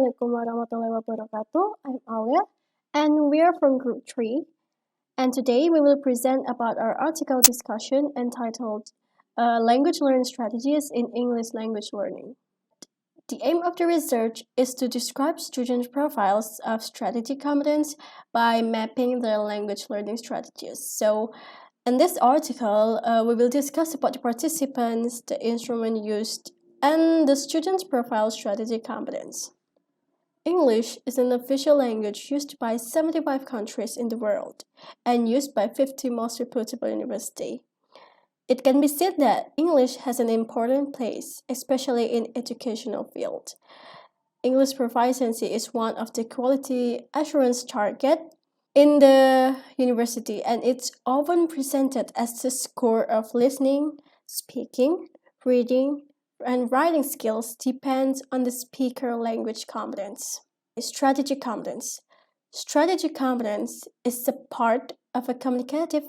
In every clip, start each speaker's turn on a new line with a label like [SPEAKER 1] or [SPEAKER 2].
[SPEAKER 1] Assalamualaikum warahmatullahi wabarakatuh. I'm ALYA and we are from Group 3. And today we will present about our article discussion entitled Language Learning Strategies in English Language Learning. The aim of the research is to describe student profiles of strategic competence by mapping their language learning strategies. So in this article, we will discuss about the participants, the instrument used, and the student's profile strategic competence. English is an official language used by 75 countries in the world and used by 50 most reputable universities. It can be said that English has an important place, especially in educational field. English proficiency is one of the quality assurance target in the university, and it's often presented as the score of listening, speaking, reading, and writing skills depends on the speaker language competence. Strategic competence. Strategic competence is a part of a communicative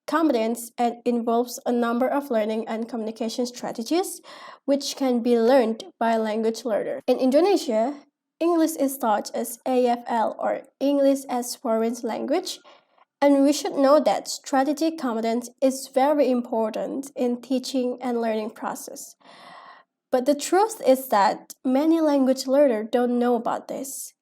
[SPEAKER 1] competence and involves a number of learning and communication strategies which can be learned by a language learner. In Indonesia, English is taught as AFL or English as Foreign Language, and we should know that strategic competence is very important in teaching and learning process. But the truth is that many language learners don't know about this.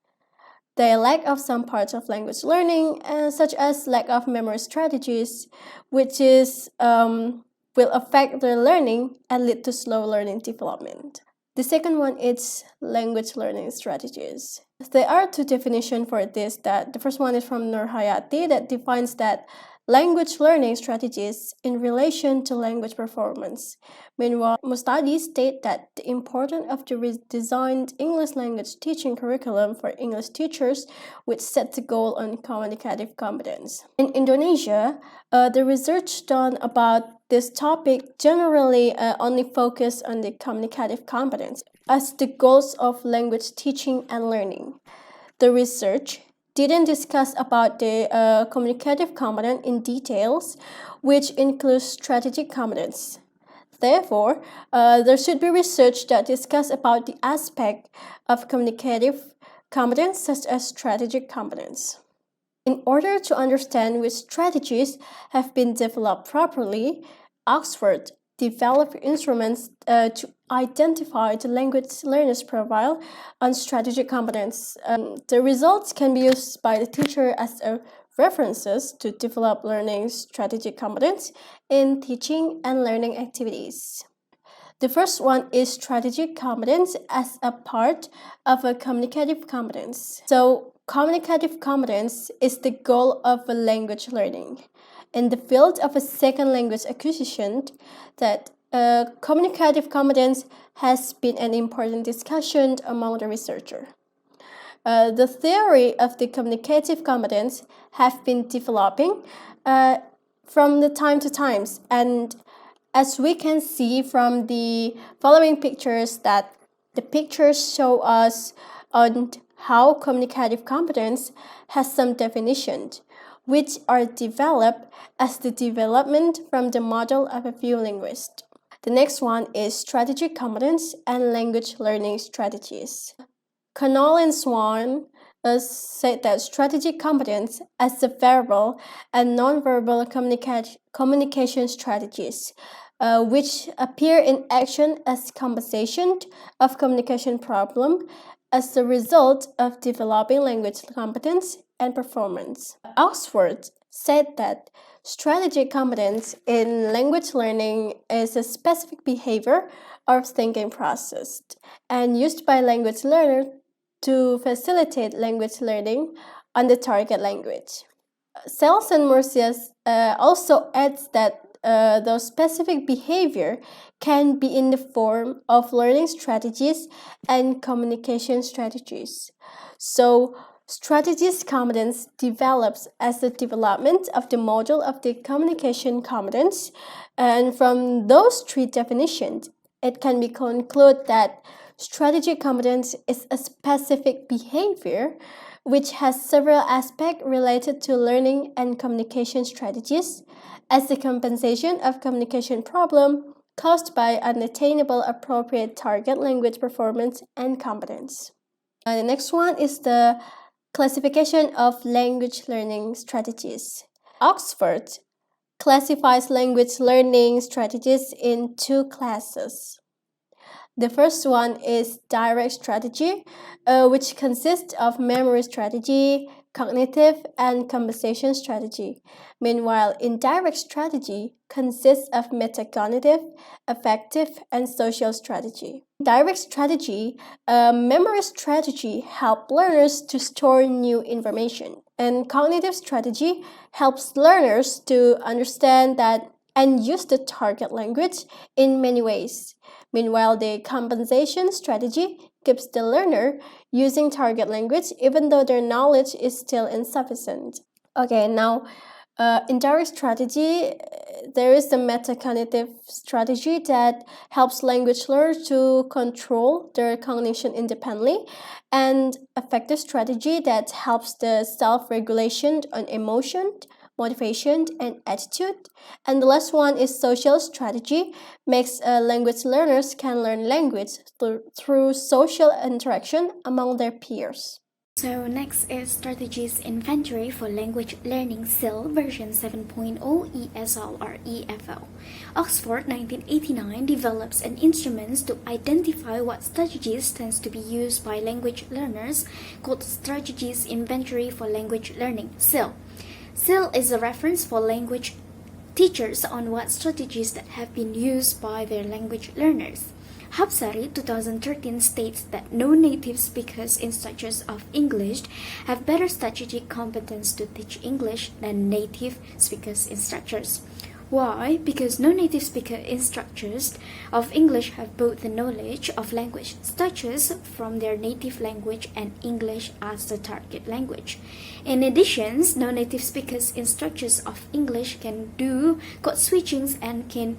[SPEAKER 1] They lack of some parts of language learning, such as lack of memory strategies, which will affect their learning and lead to slow learning development. The second one is language learning strategies. There are two definitions for this. That the first one is from Nur Hayati that defines that language learning strategies in relation to language performance. Meanwhile, Mustadi state that the importance of the redesigned English language teaching curriculum for English teachers, which sets a goal on communicative competence. In Indonesia, the research done about this topic generally only focus on the communicative competence as the goals of language teaching and learning. The research didn't discuss about the communicative competence in details, which includes strategic competence. Therefore, there should be research that discuss about the aspect of communicative competence such as strategic competence. In order to understand which strategies have been developed properly, Oxford developed instruments to identify the language learner's profile on strategic competence. The results can be used by the teacher as references to develop learning strategic competence in teaching and learning activities. The first one is strategic competence as a part of a communicative competence. So, communicative competence is the goal of a language learning. In the field of a second language acquisition, that communicative competence has been an important discussion among the researchers. The theory of the communicative competence have been developing from the time to times, and as we can see from the following pictures, that the pictures show us on how communicative competence has some definitions, which are developed as the development from the model of a few linguists. The next one is strategic competence and language learning strategies. Connell and Swan said that strategic competence as a verbal and non-verbal communication strategies, which appear in action as compensation of communication problem as a result of developing language competence and performance. Oxford said that strategic competence in language learning is a specific behavior or thinking process and used by language learners to facilitate language learning on the target language. Sells and Murcias also adds that those specific behavior can be in the form of learning strategies and communication strategies. So, strategies competence develops as the development of the model of the communication competence, and from those three definitions, it can be concluded that strategic competence is a specific behavior which has several aspects related to learning and communication strategies as a compensation of communication problem caused by unattainable appropriate target language performance and competence. The next one is the classification of language learning strategies. Oxford classifies language learning strategies in two classes. The first one is direct strategy, which consists of memory strategy, cognitive, and conversation strategy. Meanwhile, indirect strategy consists of metacognitive, affective, and social strategy. Direct strategy, memory strategy help learners to store new information, and cognitive strategy helps learners to understand that and use the target language in many ways. Meanwhile, the compensation strategy keeps the learner using target language even though their knowledge is still insufficient. Okay, now indirect strategy, there is the metacognitive strategy that helps language learners to control their cognition independently, and affective strategy that helps the self-regulation on emotion, motivation, and attitude. And the last one is social strategy, makes language learners can learn language through social interaction among their peers.
[SPEAKER 2] So next is Strategies Inventory for Language Learning SIL version 7.0 ESL or EFL. Oxford 1989 develops an instrument to identify what strategies tends to be used by language learners called Strategies Inventory for Language Learning SIL. SIL is a reference for language teachers on what strategies that have been used by their language learners. Hapsari 2013 states that no native speakers instructors of English have better strategic competence to teach English than native speakers instructors. Why? Because no native speaker instructors of English have both the knowledge of language structures from their native language and English as the target language. In addition, no native speakers instructors of English can do code switchings and can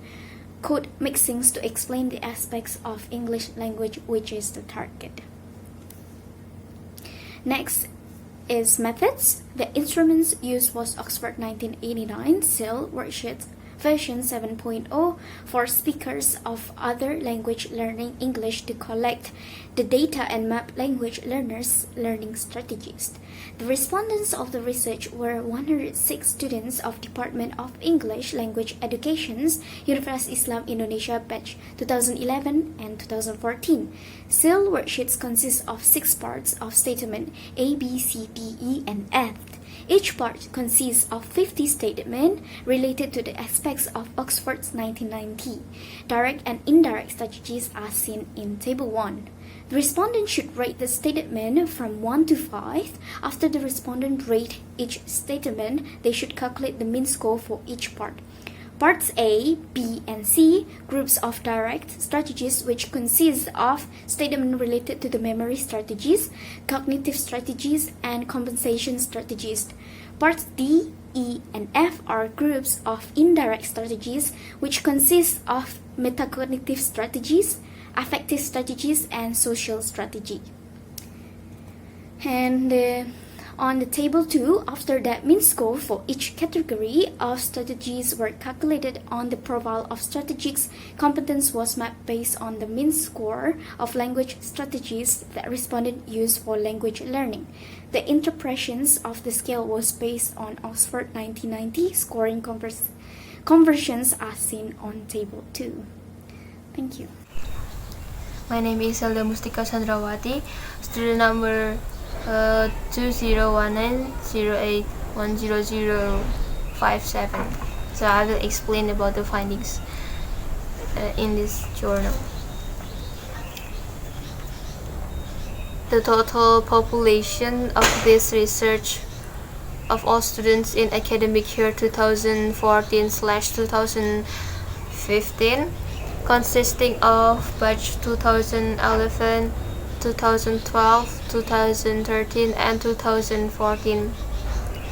[SPEAKER 2] code mixings to explain the aspects of English language which is the target. Next is methods. The instruments used was Oxford 1989 SIL worksheet version 7.0 for speakers of other language learning English to collect the data and map language learners' learning strategies. The respondents of the research were 106 students of Department of English Language Education's Universitas Islam Indonesia batch 2011 and 2014. SIL worksheets consist of 6 parts of statement A, B, C, D, E, and F. Each part consists of 50 statements related to the aspects of Oxford's 1990. Direct and indirect strategies are seen in Table 1. The respondent should rate the statement from 1 to 5. After the respondent rate each statement, they should calculate the mean score for each part. Parts A, B, and C, groups of direct strategies which consist of statements related to the memory strategies, cognitive strategies, and compensation strategies. Parts D, E, and F are groups of indirect strategies which consist of metacognitive strategies, affective strategies, and social strategy. And on the table 2, after that mean score for each category of strategies were calculated on the profile of strategies, competence was mapped based on the mean score of language strategies that respondent used for language learning. The interpretations of the scale was based on Oxford 1990 scoring conversions as seen on table 2. Thank you.
[SPEAKER 3] My name is HELDA MUSTIKA CANDRAWATI, student number 201908100057. So I will explain about the findings in this journal. The total population of this research of all students in academic year 2014/2015 consisting of batch 2011, 2012, 2013, and 2014.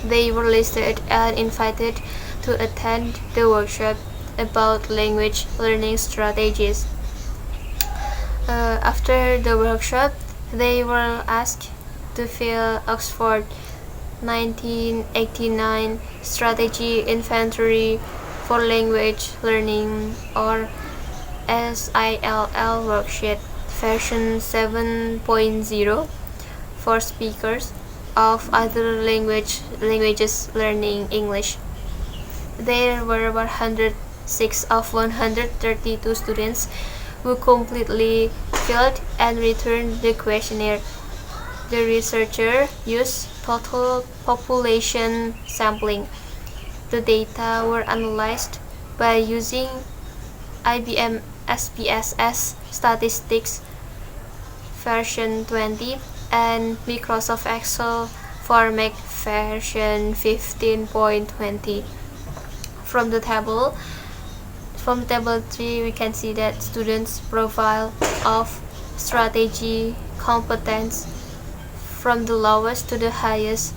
[SPEAKER 3] They were listed and invited to attend the workshop about language learning strategies. After the workshop, they were asked to fill Oxford 1989 Strategy Inventory for Language Learning or SILL worksheet version 7.0 for speakers of other languages learning English. There were 106 of 132 students who completely filled and returned the questionnaire. The researcher used total population sampling. The data were analyzed by using IBM SPSS Statistics version 20 and Microsoft Excel for Mac version 15.20. From table 3, we can see that students' profile of strategy competence from the lowest to the highest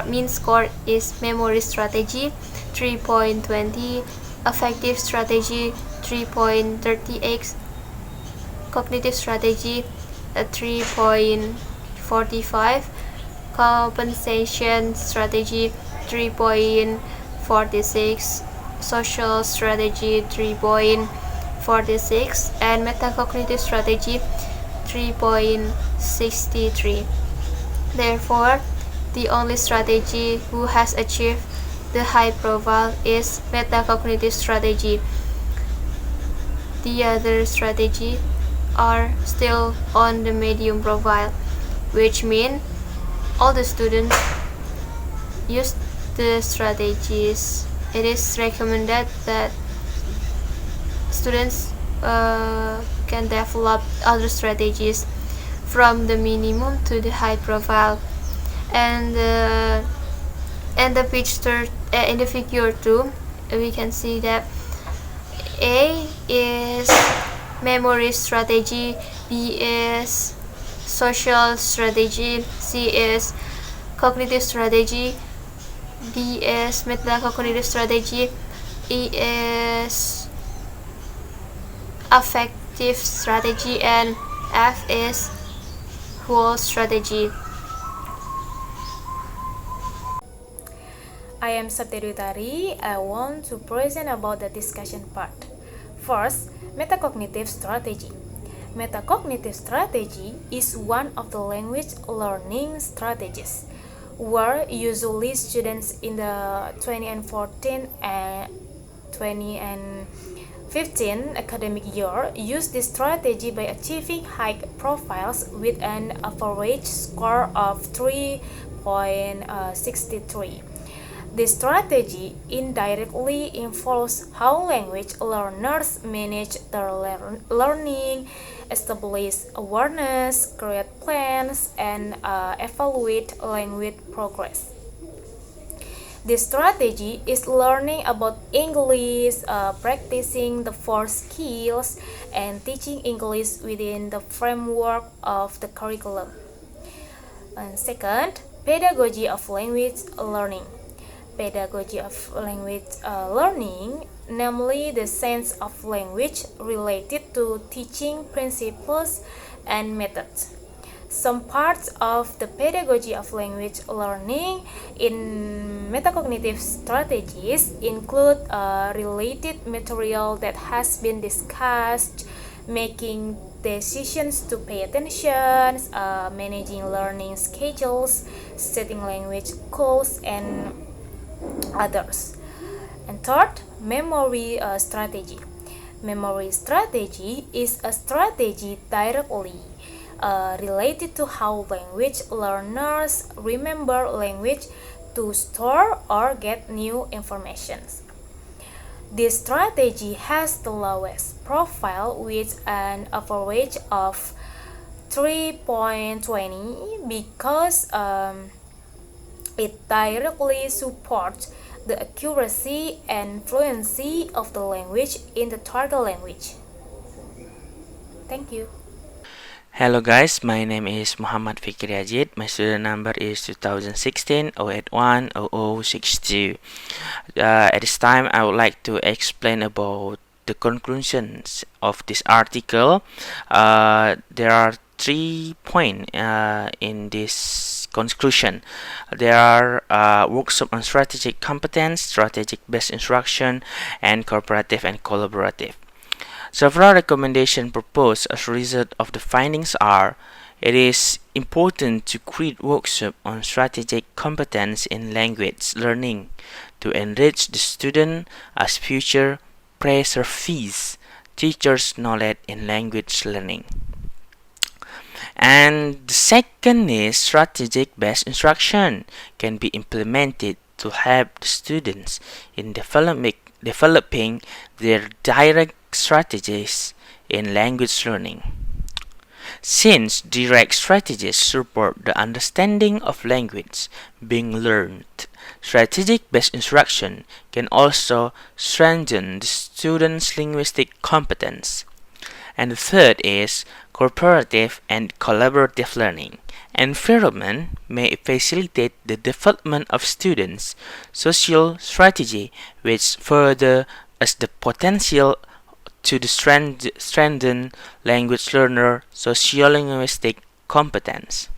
[SPEAKER 3] mean score is memory strategy 3.20, affective strategy 3.38, cognitive strategy 3.45, compensation strategy 3.46, social strategy 3.46, and metacognitive strategy 3.63. Therefore, the only strategy who has achieved the high profile is metacognitive strategy. The other strategy are still on the medium profile, which means all the students use the strategies. It is recommended that students can develop other strategies from the minimum to the high profile. And in the figure 2, we can see that A is memory strategy, B is social strategy, C is cognitive strategy, D is metacognitive strategy, E is affective strategy, and F is whole strategy.
[SPEAKER 4] I am Septyiya UTARI. I want to present about the discussion part. First, metacognitive strategy. Metacognitive strategy is one of the language learning strategies, where usually students in the 2014 and 2015 academic year use this strategy by achieving high profiles with an average score of 3.63. This strategy indirectly involves how language learners manage their learning, establish awareness, create plans, and evaluate language progress. This strategy is learning about English, practicing the 4 skills, and teaching English within the framework of the curriculum. And second, pedagogy of language learning. Pedagogy of language learning, namely the sense of language related to teaching principles and methods. Some parts of the pedagogy of language learning in metacognitive strategies include related material that has been discussed, making decisions to pay attention, managing learning schedules, setting language goals, and others. And third, memory strategy. Memory strategy is a strategy directly related to how language learners remember language to store or get new information. This strategy has the lowest profile with an average of 3.20 because it directly supports the accuracy and fluency of the language in the target language. Thank you.
[SPEAKER 5] Hello guys, my name is Muhammad Fikri Yazid. My student number is 2016 081 0062. At this time, I would like to explain about the conclusions of this article. There are 3 points in this conclusion. There are workshop on strategic competence, strategic based instruction, and cooperative and collaborative. Several recommendations proposed as a result of the findings are It is important to create workshops on strategic competence in language learning to enrich the student as future preserves teachers' knowledge in language learning. And the second is strategic based instruction can be implemented to help the students in developing their direct strategies in language learning. Since direct strategies support the understanding of language being learned, strategic based instruction can also strengthen the student's linguistic competence. And the third is cooperative and collaborative learning. Environment may facilitate the development of students' social strategy, which further has the potential to strengthen language learner sociolinguistic competence.